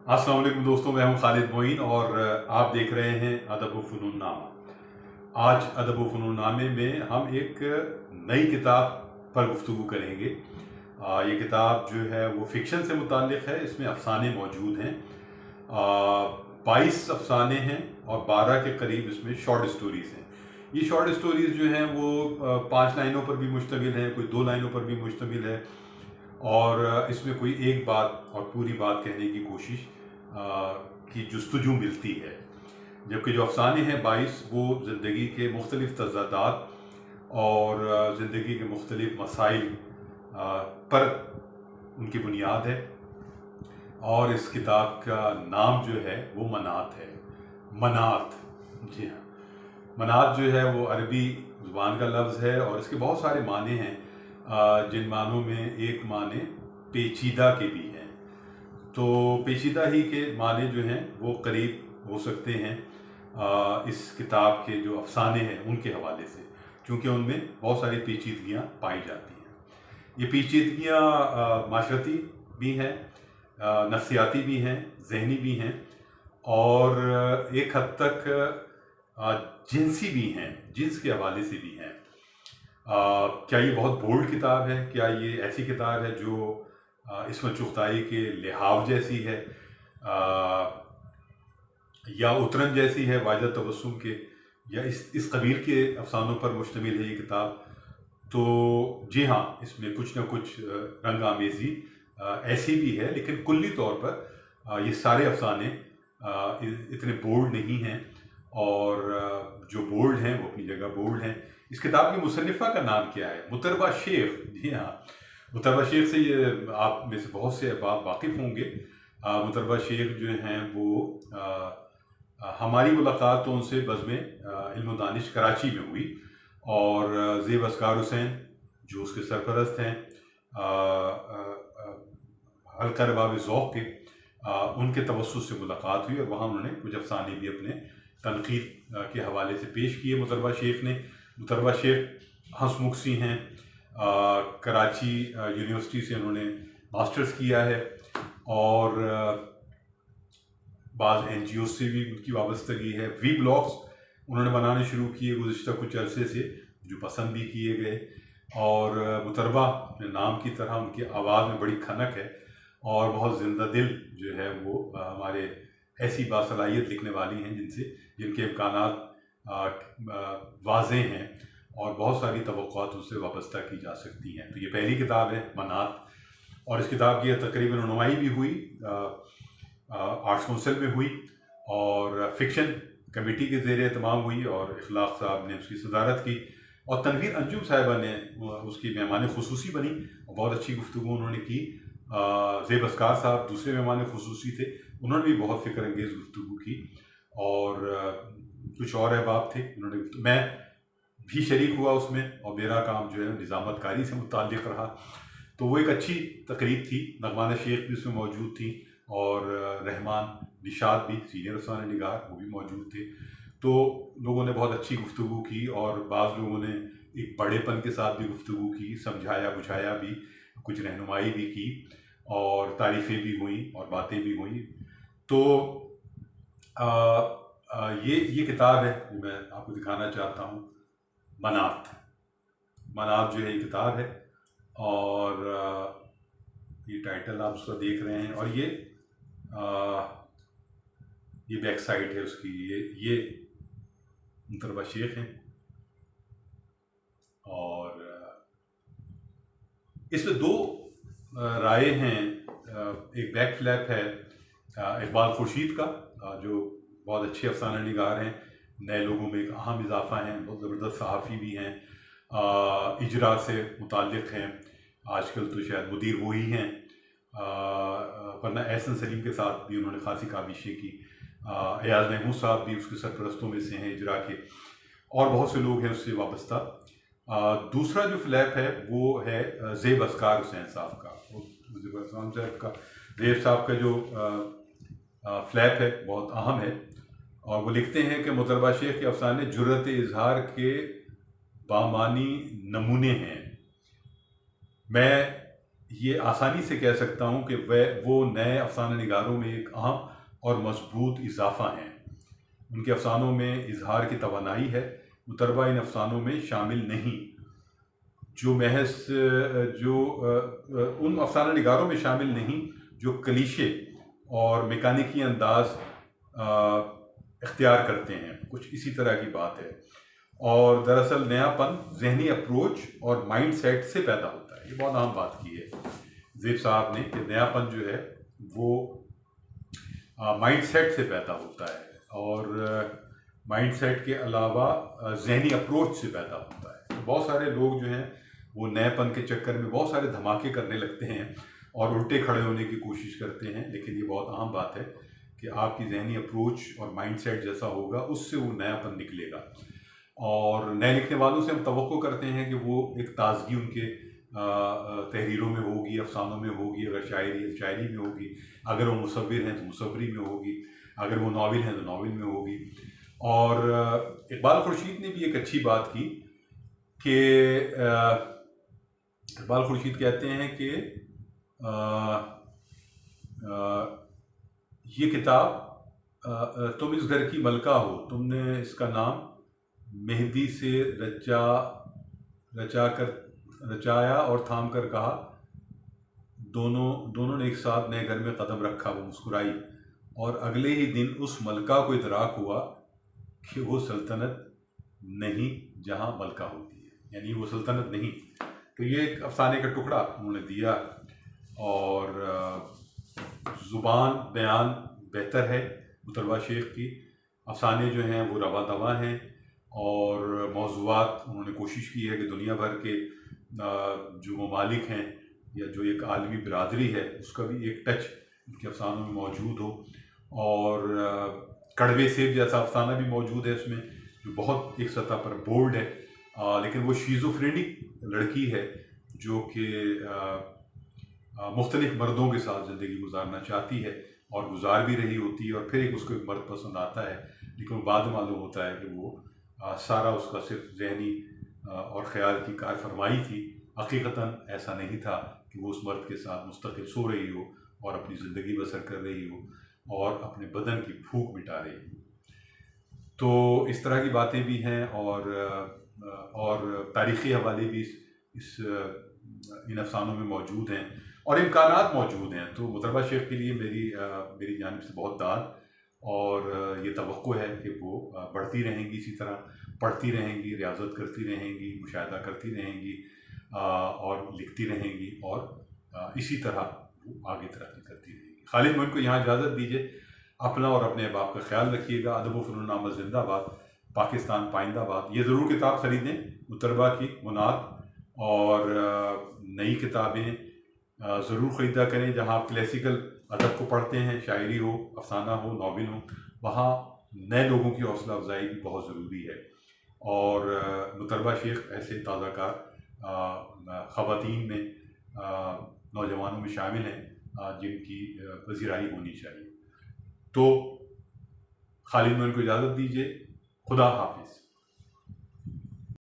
अस्सलाम वालेकुम दोस्तों, मैं हूं खालिद मोइन और आप देख रहे हैं अदब व फ़नून नामा। आज अदब व फ़नून नामे में हम एक नई किताब पर गुफ्तगू करेंगे। ये किताब जो है वो फ़िक्शन से मुताल्लिक़ है। इसमें अफ़साने मौजूद हैं। 22 अफ़साने हैं और 12 के करीब इसमें शॉर्ट स्टोरीज़ हैं। ये शॉर्ट स्टोरीज़ जो हैं वो 5 लाइनों पर भी मुश्तमिल हैं, कोई 2 लाइनों पर भी मुश्तमिल है और इसमें कोई एक बात और पूरी बात कहने की कोशिश की जुस्तजू मिलती है। जबकि जो अफ़साने हैं 22 वो ज़िंदगी के मुख्तलिफ़ तज़ादात और ज़िंदगी के मुख्तलिफ़ मसाइल पर उनकी बुनियाद है। और इस किताब का नाम जो है वो मनात है। मनात, जी हाँ, मनात जो है वो अरबी ज़ुबान का लफ्ज़ है और इसके बहुत सारे माने हैं, जिन मानों में एक माने पेचीदा के भी हैं। तो पेचीदा ही के माने जो हैं वो करीब हो सकते हैं इस किताब के जो अफ़साने हैं उनके हवाले से, क्योंकि उनमें बहुत सारी पेचीदगियाँ पाई जाती हैं। ये पेचीदगियाँ माशरती भी हैं, नफ्सियाती भी हैं, ज़हनी भी हैं और एक हद तक जिनसी भी हैं, जिन्स के हवाले से भी हैं। क्या ये बहुत बोल्ड किताब है? क्या ये ऐसी किताब है जो इसमें चुगताई के लिहाव जैसी है, या उतरन जैसी है वाजह तबस्सुम के, या इस कबील के अफसानों पर मुश्तमिल है ये किताब? तो जी हाँ, इसमें कुछ ना कुछ रंग आमेज़ी ऐसी भी है, लेकिन कुल्ली तौर पर ये सारे अफसाने इतने बोल्ड नहीं हैं और जो बोल्ड हैं वो अपनी जगह बोल्ड हैं। इस किताब की मुसन्निफ़ा का नाम क्या है? मुतरबा शेख। जी हाँ, मुतरबा शेख से ये आप में से बहुत से वाकिफ़ होंगे। मुतरबा शेख जो हैं वो हमारी मुलाकात तो उनसे बज़्म इल्म दानिश कराची में हुई और ज़ेब असगार हुसैन जो उसके सरपरस्त हैं, हल्का रबाब ज़ौक़ के, उनके तवस्सुस से मुलाकात हुई और वहाँ उन्होंने कुछ अफ़साने भी अपने तनक़ीद के हवाले से पेश किए मुतरबा शेख ने। मुतरबा शेख हंसमुख सी हैं, कराची यूनिवर्सिटी से उन्होंने मास्टर्स किया है और बाज़ NGO से भी उनकी वाबस्तगी है। वी ब्लॉग्स उन्होंने बनाने शुरू किए गुज़िश्ता कुछ अरसे से, जो पसंद भी किए गए। और मुतरबा अपने नाम की तरह उनकी आवाज़ में बड़ी खनक है और बहुत ज़िंदा दिल जो है वो हमारे ऐसी बासलाहियत लिखने वाली हैं जिनके इम्कानात वाज़ेह हैं और बहुत सारी तवक्कुआत उससे वाबस्ता की जा सकती हैं। तो ये पहली किताब है मनात और इस किताब की तकरीबन रनुमाई भी हुई आर्ट्स काउंसिल में हुई और फ़िक्शन कमेटी के ज़ेर एहतमाम हुई और इखलाक साहब ने उसकी सदारत की और तनवीर अंजुम साहिबा ने उसकी मेहमान खुसूसी बनी और बहुत अच्छी गुफ्तगू उन्होंने की। ज़ेब असगार साहब दूसरे मेहमान खुसूसी थे, उन्होंने भी बहुत फ़िक्र अंगेज़ गुफ्तगू की और कुछ और अहबाब थे, उन्होंने मैं भी शरीक हुआ उसमें और मेरा काम जो है निज़ामतकारी से मुताल्लिक़ रहा। तो वो एक अच्छी तकरीब थी। नगमाना शेख भी उसमें मौजूद थी और रहमान निशात भी सीनियर अफ़साने निगार वो भी मौजूद थे। तो लोगों ने बहुत अच्छी गुफ्तगू की और बाज़ लोगों ने एक बड़ेपन के साथ भी गुफ्तगू की, समझाया बुझाया भी, कुछ रहनुमाई भी की और तारीफ़ें भी हुई और बातें भी हुई। तो ये किताब है जो मैं आपको दिखाना चाहता हूँ। मनात जो है ये किताब है और ये टाइटल आप उसका देख रहे हैं और ये बैक साइड है उसकी। ये मुतरबा शेख हैं और इसमें दो राय हैं। एक बैक फ्लैप है इकबाल खुर्शीद का, जो बहुत अच्छे अफसाना निगार हैं, नए लोगों में एक अहम इजाफा हैं, बहुत ज़बरदस्त सहाफ़ी भी हैं, इजरा से मुताल्लिक़ हैं, आजकल तो शायद मुदीर वही हैं, वरना एहसन सलीम के साथ भी उन्होंने खासी काविशें की। एयाज़ महमूद साहब भी उसके सरपरस्तों में से हैं इजरा के, और बहुत से लोग हैं उससे वाबस्ता। दूसरा जो फ्लैप है वो है ज़ेब असगार हुसैन साहब का। ज़ेब साहब का जो फ्लैप है बहुत अहम है और वो लिखते हैं कि मुतरबा शेख के अफसाने जुर्रत इजहार के बामानी नमूने हैं। मैं ये आसानी से कह सकता हूँ कि वो नए अफसाना निगारों में एक अहम और मजबूत इजाफा हैं। उनके अफसानों में इजहार की तवानाई है, मुतरबा इन अफसानों में शामिल नहीं। जो महज उन अफसाना निगारों में शामिल नहीं जो क्लीशे और मैकेनिकी अंदाज इख्तियार करते हैं, कुछ इसी तरह की बात है। और दरअसल नयापन जहनी अप्रोच और माइंड सेट से पैदा होता है। ये बहुत अहम बात की है ज़ेब साहब ने कि नयापन जो है वो माइंड सेट से पैदा होता है और माइंड सेट के अलावा जहनी अप्रोच से पैदा होता है। तो बहुत सारे लोग जो हैं वो नएपन के चक्कर में बहुत सारे धमाके करने लगते हैं और उल्टे खड़े होने की कोशिश करते हैं, लेकिन ये बहुत अहम बात है कि आपकी जहनी अप्रोच और माइंड सेट जैसा होगा उससे वो नयापन निकलेगा। और नए लिखने वालों से हम तवक्को करते हैं कि वो एक ताजगी उनके तहरीरों में होगी, अफसानों में होगी, अगर शायरी में होगी, अगर वो मुसव्विर हैं तो मुसव्वरी में होगी, अगर वो नाविल हैं तो नाविल में होगी। और इकबाल खुर्शीद ने भी एक अच्छी बात की कि इकबाल खुर्शीद कहते हैं कि ये किताब तुम इस घर की मलका हो, तुमने इसका नाम मेहंदी से रचाया और थाम कर कहा, दोनों ने एक साथ नए घर में कदम रखा। वो मुस्कुराई और अगले ही दिन उस मलका को इदराक हुआ कि वो सल्तनत नहीं जहां मलका होती है, यानी वो सल्तनत नहीं। तो ये एक अफसाने का टुकड़ा उन्होंने दिया। और ज़ुबान बयान बेहतर है मुतरबा शेख की, अफसाने जो हैं वो रवा दवा हैं और मौज़ूआत उन्होंने कोशिश की है कि दुनिया भर के जो ममालिक हैं या जो एक आलमी बिरादरी है उसका भी एक टच उनके अफसानों में मौजूद हो। और कड़वे सेब जैसा अफसाना भी मौजूद है इसमें, जो बहुत एक सतह पर बोल्ड है, लेकिन वो शीज़ोफ्रेनिक लड़की है जो कि मुख्तलिफ मर्दों के साथ ज़िंदगी गुजारना चाहती है और गुजार भी रही होती है, और फिर एक उसको एक मर्द पसंद आता है, लेकिन वो बाद में मालूम होता है कि वो सारा उसका सिर्फ जहनी और ख़याल की कार फरमाई थी। हकीकतन ऐसा नहीं था कि वो उस मर्द के साथ मुस्तकिल सो रही हो और अपनी ज़िंदगी बसर कर रही हो और अपने बदन की भूख मिटा रही हो। तो इस तरह की बातें भी हैं और तारीख़ी हवाले भी इन अफसानों में मौजूद हैं और इम्कानात मौजूद हैं। तो मुतरबा शेख के लिए मेरी जानिब से बहुत दाद और ये तवक्को है कि वो बढ़ती रहेंगी, इसी तरह पढ़ती रहेंगी, रियाजत करती रहेंगी, मुशाहिदा करती रहेंगी और लिखती रहेंगी और इसी तरह वो आगे तरक्की करती रहेंगी। खालिद मोइन को यहाँ इजाज़त दीजिए। अपना और अपने अहबाब का ख्याल रखिएगा। अदब व फ़नून नामा जिंदाबाद, पाकिस्तान पाइंदाबाद। ये ज़रूर किताब ख़रीदें मुतरबा की मुनात, और नई किताबें ज़रूर ख़रीदा करें। जहाँ आप क्लासिकल अदब को पढ़ते हैं, शायरी हो, अफसाना हो, नावल हो, वहाँ नए लोगों की हौसला अफजाई भी बहुत ज़रूरी है। और मुतरबा शेख ऐसे ताज़ाकार ख़वातीन में नौजवानों में शामिल हैं जिनकी पज़ीराई होनी चाहिए। तो खालिद मोइन को इजाज़त दीजिए। खुदा हाफिज़।